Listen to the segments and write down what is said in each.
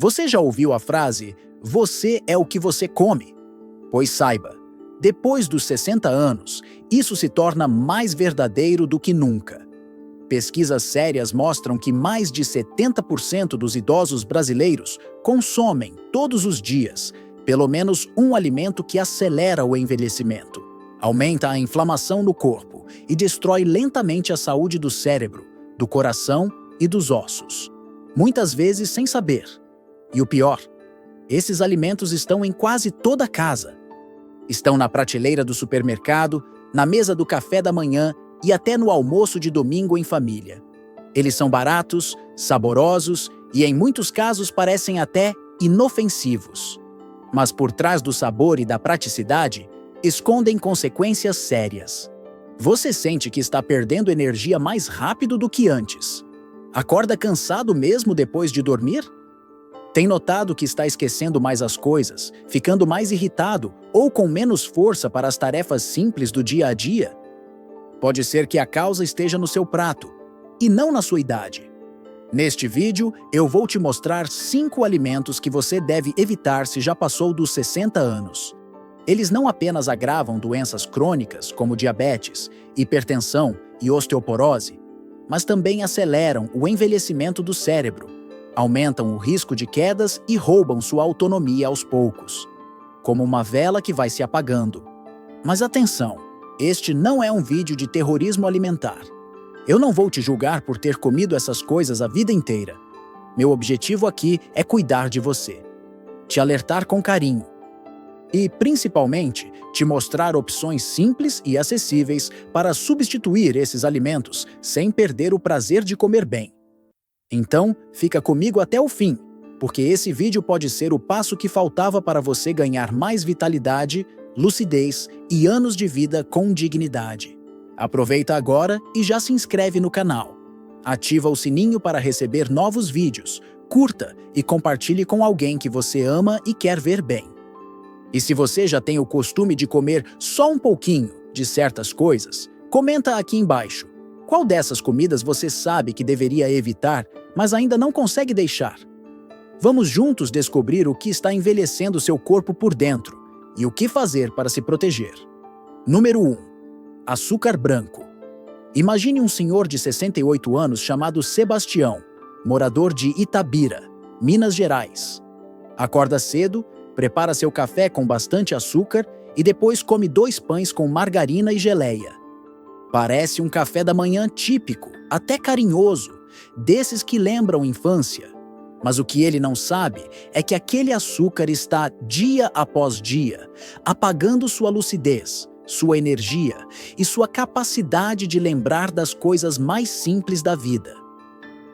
Você já ouviu a frase, você é o que você come? Pois saiba, depois dos 60 anos, isso se torna mais verdadeiro do que nunca. Pesquisas sérias mostram que mais de 70% dos idosos brasileiros consomem, todos os dias, pelo menos um alimento que acelera o envelhecimento, aumenta a inflamação no corpo e destrói lentamente a saúde do cérebro, do coração e dos ossos. Muitas vezes sem saber. E o pior, esses alimentos estão em quase toda casa. Estão na prateleira do supermercado, na mesa do café da manhã e até no almoço de domingo em família. Eles são baratos, saborosos e, em muitos casos, parecem até inofensivos. Mas por trás do sabor e da praticidade, escondem consequências sérias. Você sente que está perdendo energia mais rápido do que antes. Acorda cansado mesmo depois de dormir? Tem notado que está esquecendo mais as coisas, ficando mais irritado ou com menos força para as tarefas simples do dia a dia? Pode ser que a causa esteja no seu prato, e não na sua idade. Neste vídeo, eu vou te mostrar 5 alimentos que você deve evitar se já passou dos 60 anos. Eles não apenas agravam doenças crônicas, como diabetes, hipertensão e osteoporose, mas também aceleram o envelhecimento do cérebro, aumentam o risco de quedas e roubam sua autonomia aos poucos, como uma vela que vai se apagando. Mas atenção, este não é um vídeo de terrorismo alimentar. Eu não vou te julgar por ter comido essas coisas a vida inteira. Meu objetivo aqui é cuidar de você, te alertar com carinho e, principalmente, te mostrar opções simples e acessíveis para substituir esses alimentos sem perder o prazer de comer bem. Então, fica comigo até o fim, porque esse vídeo pode ser o passo que faltava para você ganhar mais vitalidade, lucidez e anos de vida com dignidade. Aproveita agora e já se inscreve no canal. Ativa o sininho para receber novos vídeos, curta e compartilhe com alguém que você ama e quer ver bem. E se você já tem o costume de comer só um pouquinho de certas coisas, comenta aqui embaixo. Qual dessas comidas você sabe que deveria evitar, mas ainda não consegue deixar? Vamos juntos descobrir o que está envelhecendo seu corpo por dentro e o que fazer para se proteger. Número 1. Açúcar branco. Imagine um senhor de 68 anos chamado Sebastião, morador de Itabira, Minas Gerais. Acorda cedo, prepara seu café com bastante açúcar e depois come 2 pães com margarina e geleia. Parece um café da manhã típico, até carinhoso, desses que lembram infância. Mas o que ele não sabe é que aquele açúcar está, dia após dia, apagando sua lucidez, sua energia e sua capacidade de lembrar das coisas mais simples da vida.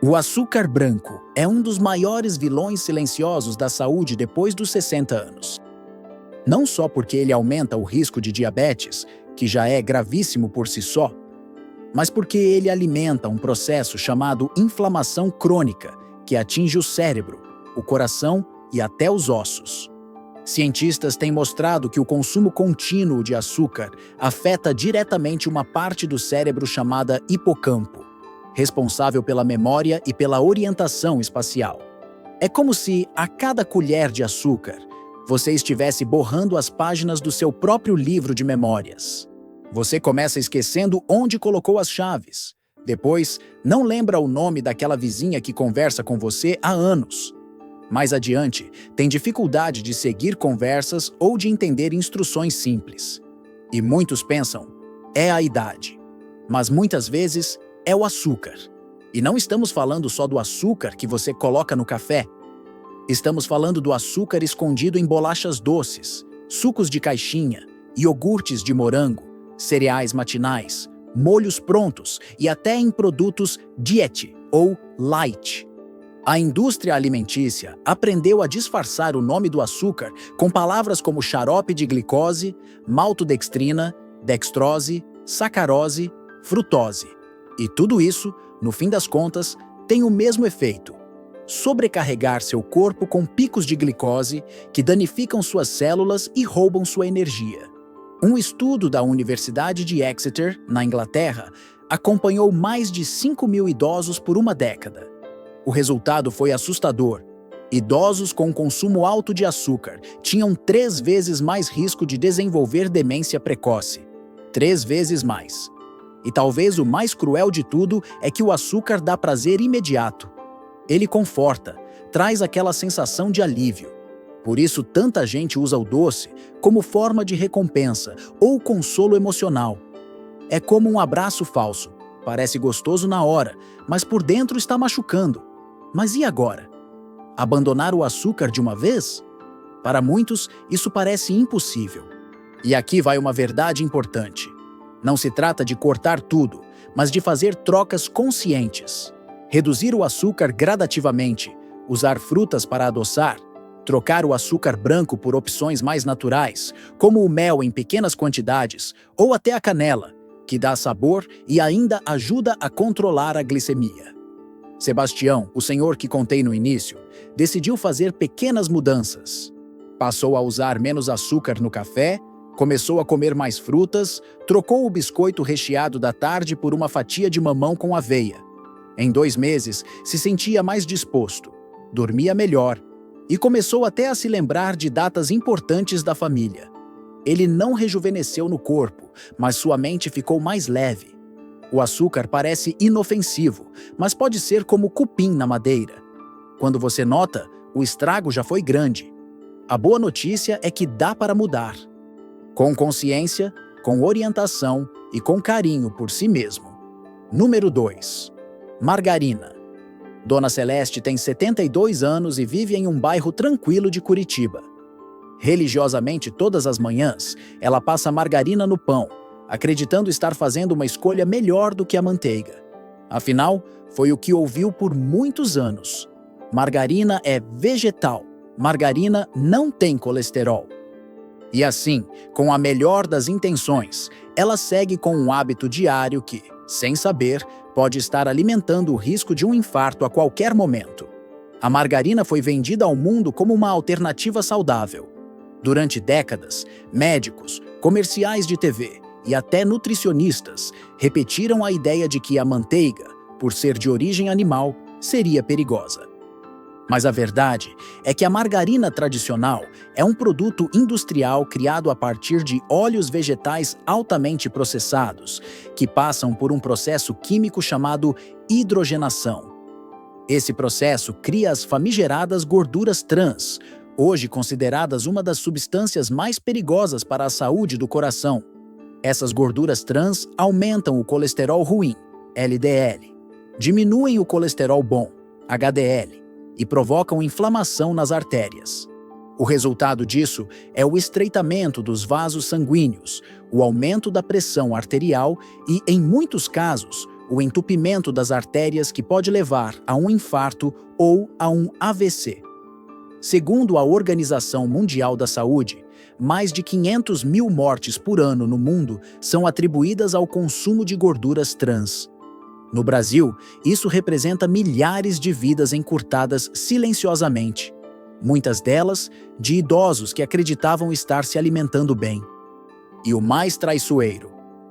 O açúcar branco é um dos maiores vilões silenciosos da saúde depois dos 60 anos. Não só porque ele aumenta o risco de diabetes, que já é gravíssimo por si só, mas porque ele alimenta um processo chamado inflamação crônica, que atinge o cérebro, o coração e até os ossos. Cientistas têm mostrado que o consumo contínuo de açúcar afeta diretamente uma parte do cérebro chamada hipocampo, responsável pela memória e pela orientação espacial. É como se, a cada colher de açúcar, você estivesse borrando as páginas do seu próprio livro de memórias. Você começa esquecendo onde colocou as chaves. Depois, não lembra o nome daquela vizinha que conversa com você há anos. Mais adiante, tem dificuldade de seguir conversas ou de entender instruções simples. E muitos pensam, é a idade. Mas muitas vezes é o açúcar. E não estamos falando só do açúcar que você coloca no café. Estamos falando do açúcar escondido em bolachas doces, sucos de caixinha, iogurtes de morango, cereais matinais, molhos prontos e até em produtos diet ou light. A indústria alimentícia aprendeu a disfarçar o nome do açúcar com palavras como xarope de glicose, maltodextrina, dextrose, sacarose, frutose. E tudo isso, no fim das contas, tem o mesmo efeito: sobrecarregar seu corpo com picos de glicose que danificam suas células e roubam sua energia. Um estudo da Universidade de Exeter, na Inglaterra, acompanhou mais de 5.000 idosos por uma década. O resultado foi assustador, Idosos com consumo alto de açúcar tinham 3 vezes mais risco de desenvolver demência precoce. 3 vezes mais. E talvez o mais cruel de tudo é que o açúcar dá prazer imediato. Ele conforta, traz aquela sensação de alívio. Por isso, tanta gente usa o doce como forma de recompensa ou consolo emocional. É como um abraço falso. Parece gostoso na hora, mas por dentro está machucando. Mas e agora? Abandonar o açúcar de uma vez? Para muitos, isso parece impossível. E aqui vai uma verdade importante. Não se trata de cortar tudo, mas de fazer trocas conscientes. Reduzir o açúcar gradativamente, usar frutas para adoçar, trocar o açúcar branco por opções mais naturais, como o mel em pequenas quantidades, ou até a canela, que dá sabor e ainda ajuda a controlar a glicemia. Sebastião, o senhor que contei no início, decidiu fazer pequenas mudanças. Passou a usar menos açúcar no café, começou a comer mais frutas, trocou o biscoito recheado da tarde por uma fatia de mamão com aveia. Em 2 meses, se sentia mais disposto, dormia melhor e começou até a se lembrar de datas importantes da família. Ele não rejuvenesceu no corpo, mas sua mente ficou mais leve. O açúcar parece inofensivo, mas pode ser como cupim na madeira. Quando você nota, o estrago já foi grande. A boa notícia é que dá para mudar. Com consciência, com orientação e com carinho por si mesmo. Número 2. Margarina. Dona Celeste tem 72 anos e vive em um bairro tranquilo de Curitiba. Religiosamente, todas as manhãs, ela passa margarina no pão, acreditando estar fazendo uma escolha melhor do que a manteiga. Afinal, foi o que ouviu por muitos anos. Margarina é vegetal. Margarina não tem colesterol. E assim, com a melhor das intenções, ela segue com um hábito diário que, sem saber, pode estar alimentando o risco de um infarto a qualquer momento. A margarina foi vendida ao mundo como uma alternativa saudável. Durante décadas, médicos, comerciais de TV e até nutricionistas repetiram a ideia de que a manteiga, por ser de origem animal, seria perigosa. Mas a verdade é que a margarina tradicional é um produto industrial criado a partir de óleos vegetais altamente processados, que passam por um processo químico chamado hidrogenação. Esse processo cria as famigeradas gorduras trans, hoje consideradas uma das substâncias mais perigosas para a saúde do coração. Essas gorduras trans aumentam o colesterol ruim, LDL, diminuem o colesterol bom, HDL, e provocam inflamação nas artérias. O resultado disso é o estreitamento dos vasos sanguíneos, o aumento da pressão arterial e, em muitos casos, o entupimento das artérias que pode levar a um infarto ou a um AVC. Segundo a Organização Mundial da Saúde, mais de 500 mil mortes por ano no mundo são atribuídas ao consumo de gorduras trans. No Brasil, isso representa milhares de vidas encurtadas silenciosamente, muitas delas de idosos que acreditavam estar se alimentando bem. E o mais traiçoeiro,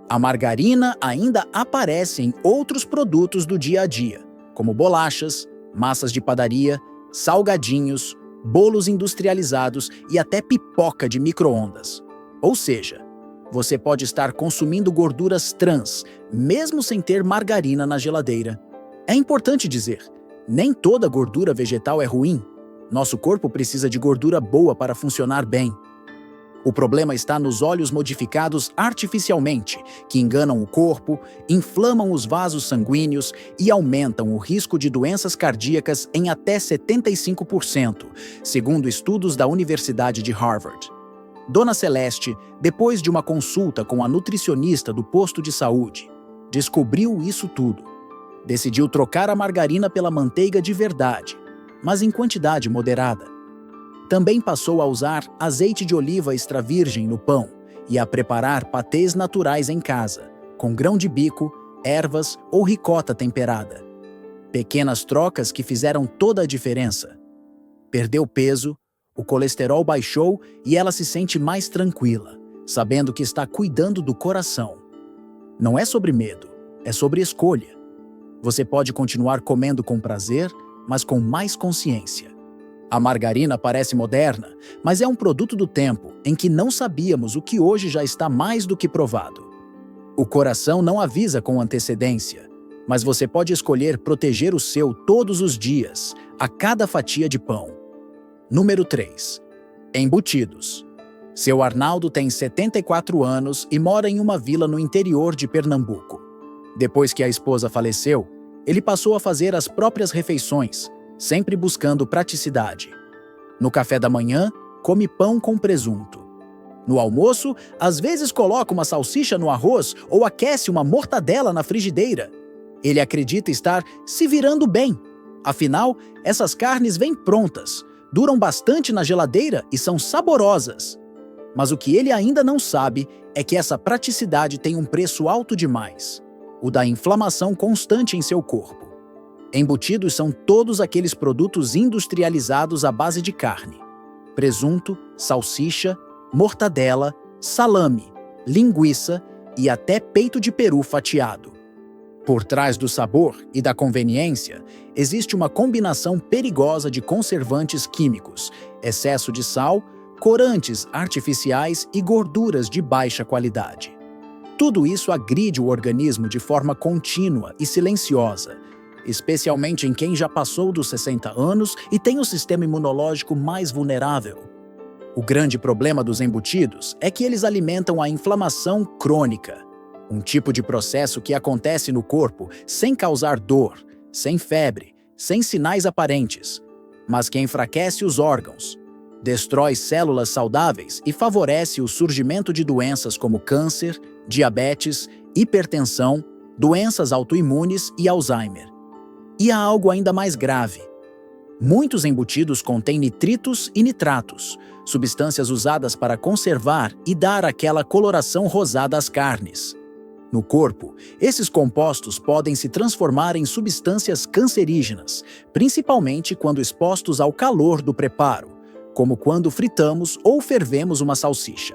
a margarina ainda aparece em outros produtos do dia a dia, como bolachas, massas de padaria, salgadinhos, bolos industrializados e até pipoca de micro-ondas. Ou seja, você pode estar consumindo gorduras trans, mesmo sem ter margarina na geladeira. É importante dizer, nem toda gordura vegetal é ruim. Nosso corpo precisa de gordura boa para funcionar bem. O problema está nos óleos modificados artificialmente, que enganam o corpo, inflamam os vasos sanguíneos e aumentam o risco de doenças cardíacas em até 75%, segundo estudos da Universidade de Harvard. Dona Celeste, depois de uma consulta com a nutricionista do posto de saúde, descobriu isso tudo. Decidiu trocar a margarina pela manteiga de verdade, mas em quantidade moderada. Também passou a usar azeite de oliva extra virgem no pão e a preparar patês naturais em casa, com grão de bico, ervas ou ricota temperada. Pequenas trocas que fizeram toda a diferença. Perdeu peso, o colesterol baixou e ela se sente mais tranquila, sabendo que está cuidando do coração. Não é sobre medo, é sobre escolha. Você pode continuar comendo com prazer, mas com mais consciência. A margarina parece moderna, mas é um produto do tempo em que não sabíamos o que hoje já está mais do que provado. O coração não avisa com antecedência, mas você pode escolher proteger o seu todos os dias, a cada fatia de pão. Número 3. Embutidos. Seu Arnaldo tem 74 anos e mora em uma vila no interior de Pernambuco. Depois que a esposa faleceu, ele passou a fazer as próprias refeições, sempre buscando praticidade. No café da manhã, come pão com presunto. No almoço, às vezes coloca uma salsicha no arroz ou aquece uma mortadela na frigideira. Ele acredita estar se virando bem. Afinal, essas carnes vêm prontas, duram bastante na geladeira e são saborosas. Mas o que ele ainda não sabe é que essa praticidade tem um preço alto demais: o da inflamação constante em seu corpo. Embutidos são todos aqueles produtos industrializados à base de carne: presunto, salsicha, mortadela, salame, linguiça e até peito de peru fatiado. Por trás do sabor e da conveniência, existe uma combinação perigosa de conservantes químicos, excesso de sal, corantes artificiais e gorduras de baixa qualidade. Tudo isso agride o organismo de forma contínua e silenciosa, especialmente em quem já passou dos 60 anos e tem o sistema imunológico mais vulnerável. O grande problema dos embutidos é que eles alimentam a inflamação crônica, um tipo de processo que acontece no corpo sem causar dor, sem febre, sem sinais aparentes, mas que enfraquece os órgãos, destrói células saudáveis e favorece o surgimento de doenças como câncer, diabetes, hipertensão, doenças autoimunes e Alzheimer. E há algo ainda mais grave. Muitos embutidos contêm nitritos e nitratos, substâncias usadas para conservar e dar aquela coloração rosada às carnes. No corpo, esses compostos podem se transformar em substâncias cancerígenas, principalmente quando expostos ao calor do preparo, como quando fritamos ou fervemos uma salsicha.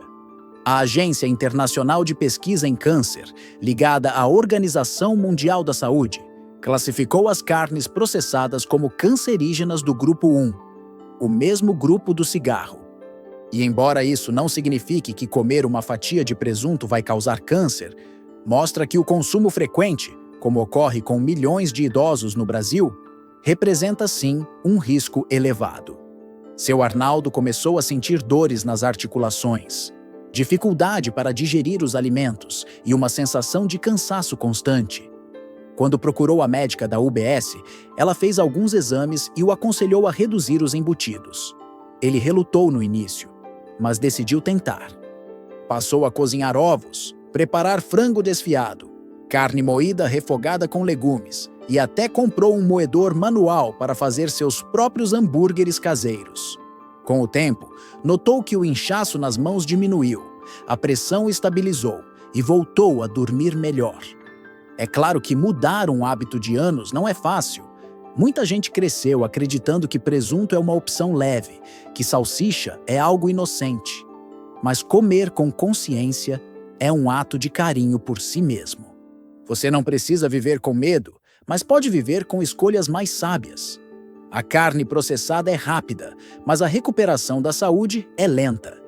A Agência Internacional de Pesquisa em Câncer, ligada à Organização Mundial da Saúde, classificou as carnes processadas como cancerígenas do grupo 1, o mesmo grupo do cigarro. E embora isso não signifique que comer uma fatia de presunto vai causar câncer, mostra que o consumo frequente, como ocorre com milhões de idosos no Brasil, representa sim um risco elevado. Seu Arnaldo começou a sentir dores nas articulações, dificuldade para digerir os alimentos e uma sensação de cansaço constante. Quando procurou a médica da UBS, ela fez alguns exames e o aconselhou a reduzir os embutidos. Ele relutou no início, mas decidiu tentar. Passou a cozinhar ovos, preparar frango desfiado, carne moída refogada com legumes e até comprou um moedor manual para fazer seus próprios hambúrgueres caseiros. Com o tempo, notou que o inchaço nas mãos diminuiu, a pressão estabilizou e voltou a dormir melhor. É claro que mudar um hábito de anos não é fácil. Muita gente cresceu acreditando que presunto é uma opção leve, que salsicha é algo inocente. Mas comer com consciência é um ato de carinho por si mesmo. Você não precisa viver com medo, mas pode viver com escolhas mais sábias. A carne processada é rápida, mas a recuperação da saúde é lenta.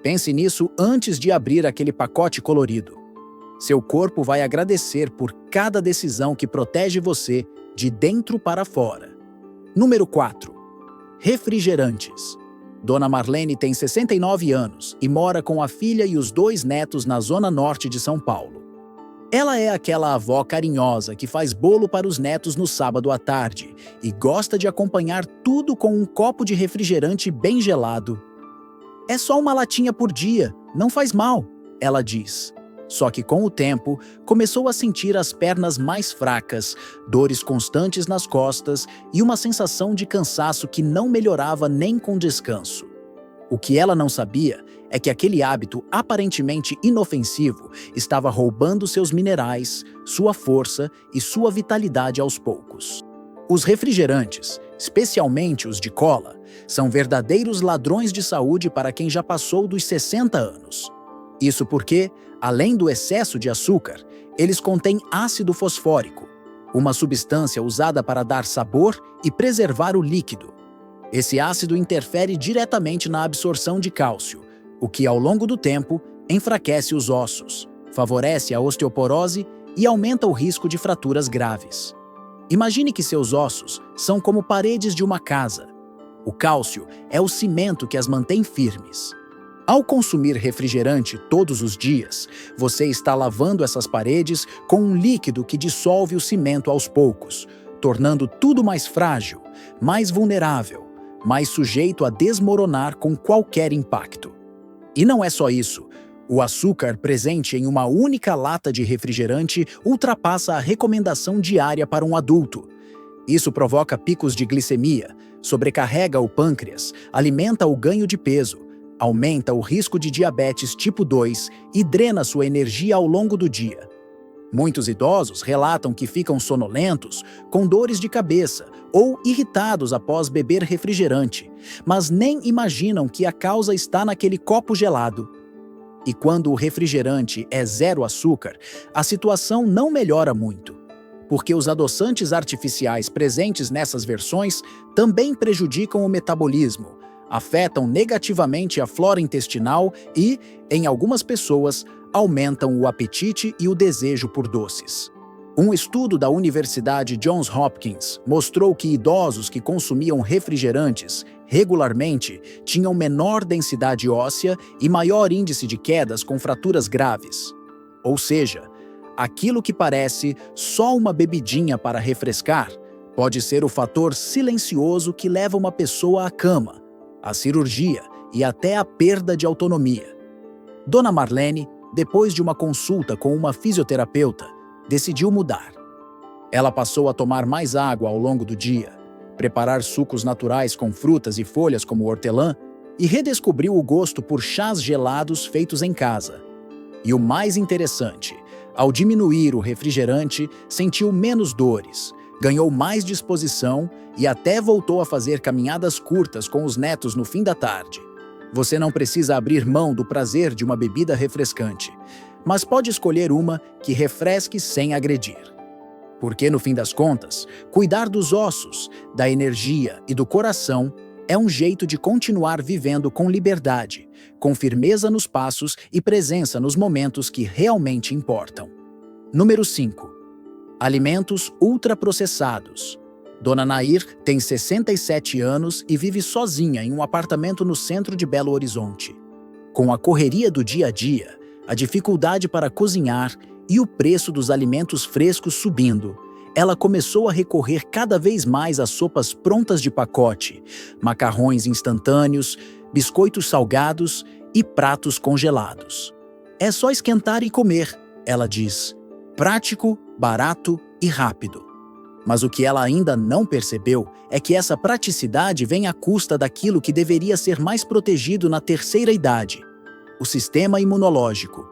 Pense nisso antes de abrir aquele pacote colorido. Seu corpo vai agradecer por cada decisão que protege você de dentro para fora. Número 4. Refrigerantes. Dona Marlene tem 69 anos e mora com a filha e os 2 netos na zona norte de São Paulo. Ela é aquela avó carinhosa que faz bolo para os netos no sábado à tarde e gosta de acompanhar tudo com um copo de refrigerante bem gelado. É só uma latinha por dia, não faz mal, ela diz. Só que com o tempo, começou a sentir as pernas mais fracas, dores constantes nas costas e uma sensação de cansaço que não melhorava nem com descanso. O que ela não sabia é que aquele hábito aparentemente inofensivo estava roubando seus minerais, sua força e sua vitalidade aos poucos. Os refrigerantes, especialmente os de cola, são verdadeiros ladrões de saúde para quem já passou dos 60 anos. Isso porque, além do excesso de açúcar, eles contêm ácido fosfórico, uma substância usada para dar sabor e preservar o líquido. Esse ácido interfere diretamente na absorção de cálcio, o que, ao longo do tempo, enfraquece os ossos, favorece a osteoporose e aumenta o risco de fraturas graves. Imagine que seus ossos são como paredes de uma casa. O cálcio é o cimento que as mantém firmes. Ao consumir refrigerante todos os dias, você está lavando essas paredes com um líquido que dissolve o cimento aos poucos, tornando tudo mais frágil, mais vulnerável, mais sujeito a desmoronar com qualquer impacto. E não é só isso. O açúcar presente em uma única lata de refrigerante ultrapassa a recomendação diária para um adulto. Isso provoca picos de glicemia, sobrecarrega o pâncreas, alimenta o ganho de peso, aumenta o risco de diabetes tipo 2 e drena sua energia ao longo do dia. Muitos idosos relatam que ficam sonolentos, com dores de cabeça ou irritados após beber refrigerante, mas nem imaginam que a causa está naquele copo gelado. E quando o refrigerante é zero açúcar, a situação não melhora muito, porque os adoçantes artificiais presentes nessas versões também prejudicam o metabolismo, afetam negativamente a flora intestinal e, em algumas pessoas, aumentam o apetite e o desejo por doces. Um estudo da Universidade Johns Hopkins mostrou que idosos que consumiam refrigerantes regularmente tinham menor densidade óssea e maior índice de quedas com fraturas graves. Ou seja, aquilo que parece só uma bebidinha para refrescar pode ser o fator silencioso que leva uma pessoa à cama, à cirurgia e até à perda de autonomia. Dona Marlene, depois de uma consulta com uma fisioterapeuta, decidiu mudar. Ela passou a tomar mais água ao longo do dia, preparar sucos naturais com frutas e folhas como hortelã e redescobriu o gosto por chás gelados feitos em casa. E o mais interessante, ao diminuir o refrigerante, sentiu menos dores, ganhou mais disposição e até voltou a fazer caminhadas curtas com os netos no fim da tarde. Você não precisa abrir mão do prazer de uma bebida refrescante, mas pode escolher uma que refresque sem agredir. Porque, no fim das contas, cuidar dos ossos, da energia e do coração é um jeito de continuar vivendo com liberdade, com firmeza nos passos e presença nos momentos que realmente importam. Número 5. Alimentos ultraprocessados. Dona Nair tem 67 anos e vive sozinha em um apartamento no centro de Belo Horizonte. Com a correria do dia a dia, a dificuldade para cozinhar e o preço dos alimentos frescos subindo, ela começou a recorrer cada vez mais a sopas prontas de pacote, macarrões instantâneos, biscoitos salgados e pratos congelados. É só esquentar e comer, ela diz. Prático, barato e rápido. Mas o que ela ainda não percebeu é que essa praticidade vem à custa daquilo que deveria ser mais protegido na terceira idade: o sistema imunológico.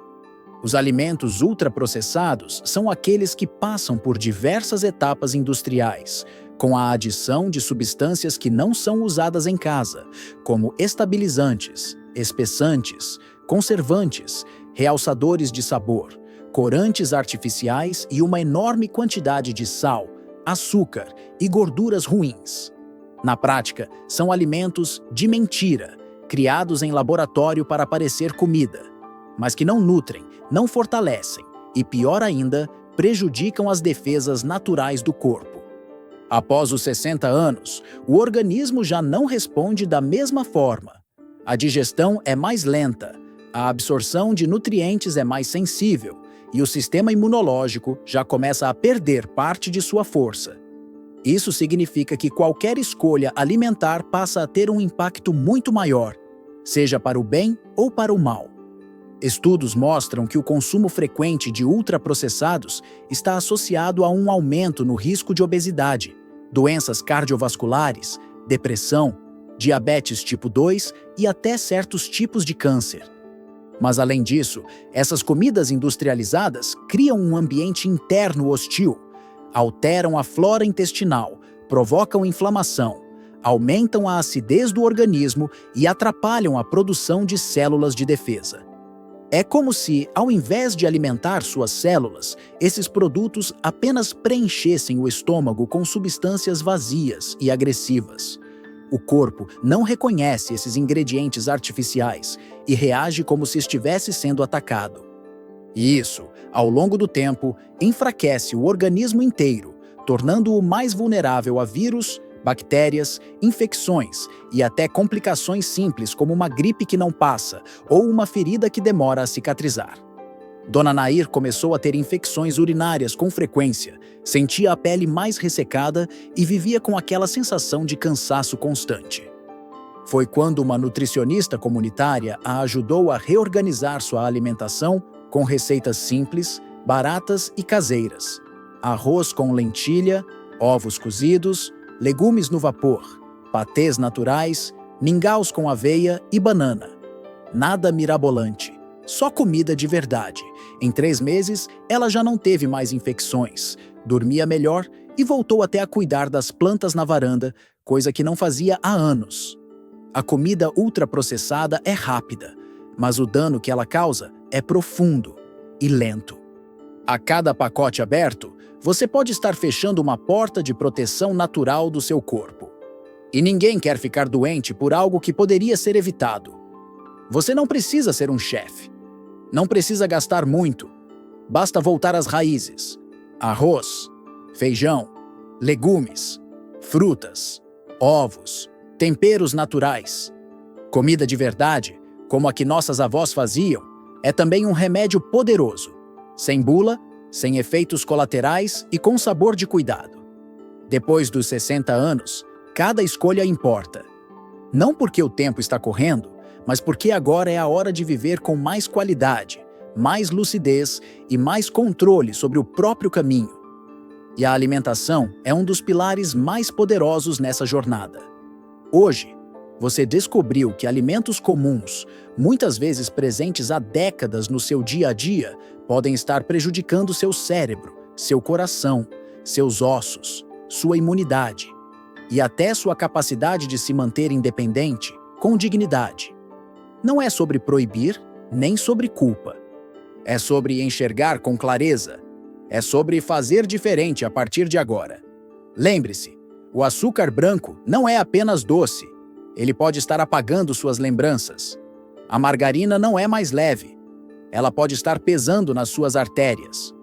Os alimentos ultraprocessados são aqueles que passam por diversas etapas industriais, com a adição de substâncias que não são usadas em casa, como estabilizantes, espessantes, conservantes, realçadores de sabor, corantes artificiais e uma enorme quantidade de sal, açúcar e gorduras ruins. Na prática, são alimentos de mentira, criados em laboratório para parecer comida, mas que não nutrem, não fortalecem e, pior ainda, prejudicam as defesas naturais do corpo. Após os 60 anos, o organismo já não responde da mesma forma. A digestão é mais lenta, a absorção de nutrientes é mais sensível e o sistema imunológico já começa a perder parte de sua força. Isso significa que qualquer escolha alimentar passa a ter um impacto muito maior, seja para o bem ou para o mal. Estudos mostram que o consumo frequente de ultraprocessados está associado a um aumento no risco de obesidade, doenças cardiovasculares, depressão, diabetes tipo 2 e até certos tipos de câncer. Mas, além disso, essas comidas industrializadas criam um ambiente interno hostil, alteram a flora intestinal, provocam inflamação, aumentam a acidez do organismo e atrapalham a produção de células de defesa. É como se, ao invés de alimentar suas células, esses produtos apenas preenchessem o estômago com substâncias vazias e agressivas. o corpo não reconhece esses ingredientes artificiais e reage como se estivesse sendo atacado. E isso, ao longo do tempo, enfraquece o organismo inteiro, tornando-o mais vulnerável a vírus, bactérias, infecções e até complicações simples como uma gripe que não passa ou uma ferida que demora a cicatrizar. Dona Nair começou a ter infecções urinárias com frequência, sentia a pele mais ressecada e vivia com aquela sensação de cansaço constante. Foi quando uma nutricionista comunitária a ajudou a reorganizar sua alimentação com receitas simples, baratas e caseiras. Arroz com lentilha, ovos cozidos, legumes no vapor, patês naturais, mingaus com aveia e banana. Nada mirabolante, só comida de verdade. Em 3 meses, ela já não teve mais infecções, dormia melhor e voltou até a cuidar das plantas na varanda, coisa que não fazia há anos. A comida ultraprocessada é rápida, mas o dano que ela causa é profundo e lento. A cada pacote aberto, você pode estar fechando uma porta de proteção natural do seu corpo. E ninguém quer ficar doente por algo que poderia ser evitado. Você não precisa ser um chefe. Não precisa gastar muito. Basta voltar às raízes. Arroz, feijão, legumes, frutas, ovos, temperos naturais. Comida de verdade, como a que nossas avós faziam, é também um remédio poderoso, sem bula, sem efeitos colaterais e com sabor de cuidado. Depois dos 60 anos, cada escolha importa. Não porque o tempo está correndo, mas porque agora é a hora de viver com mais qualidade, mais lucidez e mais controle sobre o próprio caminho. E a alimentação é um dos pilares mais poderosos nessa jornada. Hoje, você descobriu que alimentos comuns, muitas vezes presentes há décadas no seu dia a dia, podem estar prejudicando seu cérebro, seu coração, seus ossos, sua imunidade e até sua capacidade de se manter independente, com dignidade. Não é sobre proibir, nem sobre culpa. É sobre enxergar com clareza. É sobre fazer diferente a partir de agora. Lembre-se, o açúcar branco não é apenas doce. Ele pode estar apagando suas lembranças. A margarina não é mais leve. Ela pode estar pesando nas suas artérias.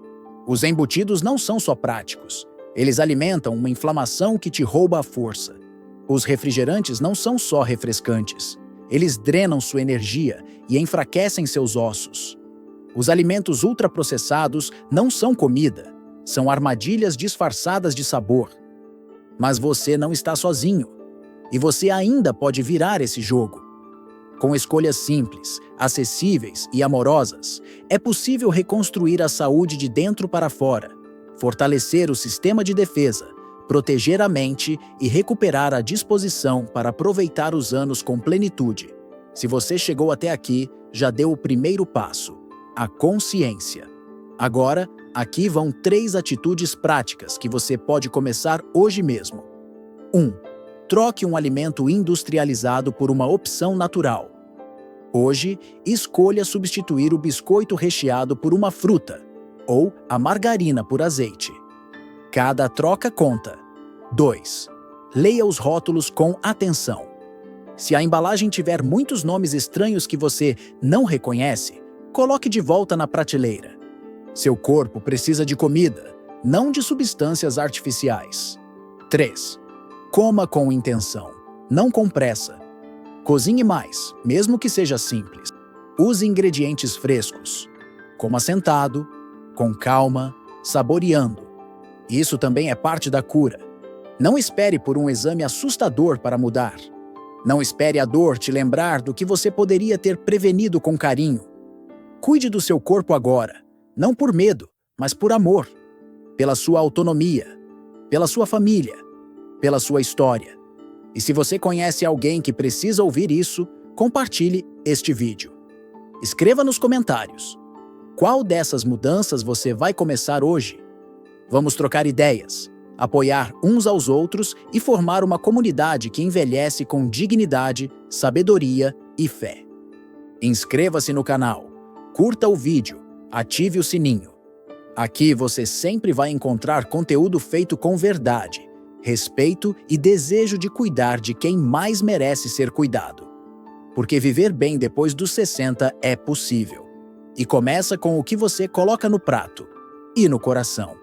Os embutidos não são só práticos. Eles alimentam uma inflamação que te rouba a força. Os refrigerantes não são só refrescantes. Eles drenam sua energia e enfraquecem seus ossos. Os alimentos ultraprocessados não são comida, são armadilhas disfarçadas de sabor. Mas você não está sozinho, e você ainda pode virar esse jogo. Com escolhas simples, acessíveis e amorosas, é possível reconstruir a saúde de dentro para fora, fortalecer o sistema de defesa, proteger a mente e recuperar a disposição para aproveitar os anos com plenitude. Se você chegou até aqui, já deu o primeiro passo, a consciência. Agora, aqui vão 3 atitudes práticas que você pode começar hoje mesmo. 1. Troque um alimento industrializado por uma opção natural. Hoje, escolha substituir o biscoito recheado por uma fruta ou a margarina por azeite. Cada troca conta. 2. Leia os rótulos com atenção. Se a embalagem tiver muitos nomes estranhos que você não reconhece, coloque de volta na prateleira. Seu corpo precisa de comida, não de substâncias artificiais. 3. Coma com intenção, não com pressa. Cozinhe mais, mesmo que seja simples. Use ingredientes frescos. Coma sentado, com calma, saboreando. Isso também é parte da cura. Não espere por um exame assustador para mudar. Não espere a dor te lembrar do que você poderia ter prevenido com carinho. Cuide do seu corpo agora, não por medo, mas por amor. Pela sua autonomia, pela sua família, pela sua história. E se você conhece alguém que precisa ouvir isso, compartilhe este vídeo. Escreva nos comentários. Qual dessas mudanças você vai começar hoje? Vamos trocar ideias, apoiar uns aos outros e formar uma comunidade que envelhece com dignidade, sabedoria e fé. Inscreva-se no canal, curta o vídeo, ative o sininho. Aqui você sempre vai encontrar conteúdo feito com verdade, respeito e desejo de cuidar de quem mais merece ser cuidado. Porque viver bem depois dos 60 é possível. E começa com o que você coloca no prato e no coração.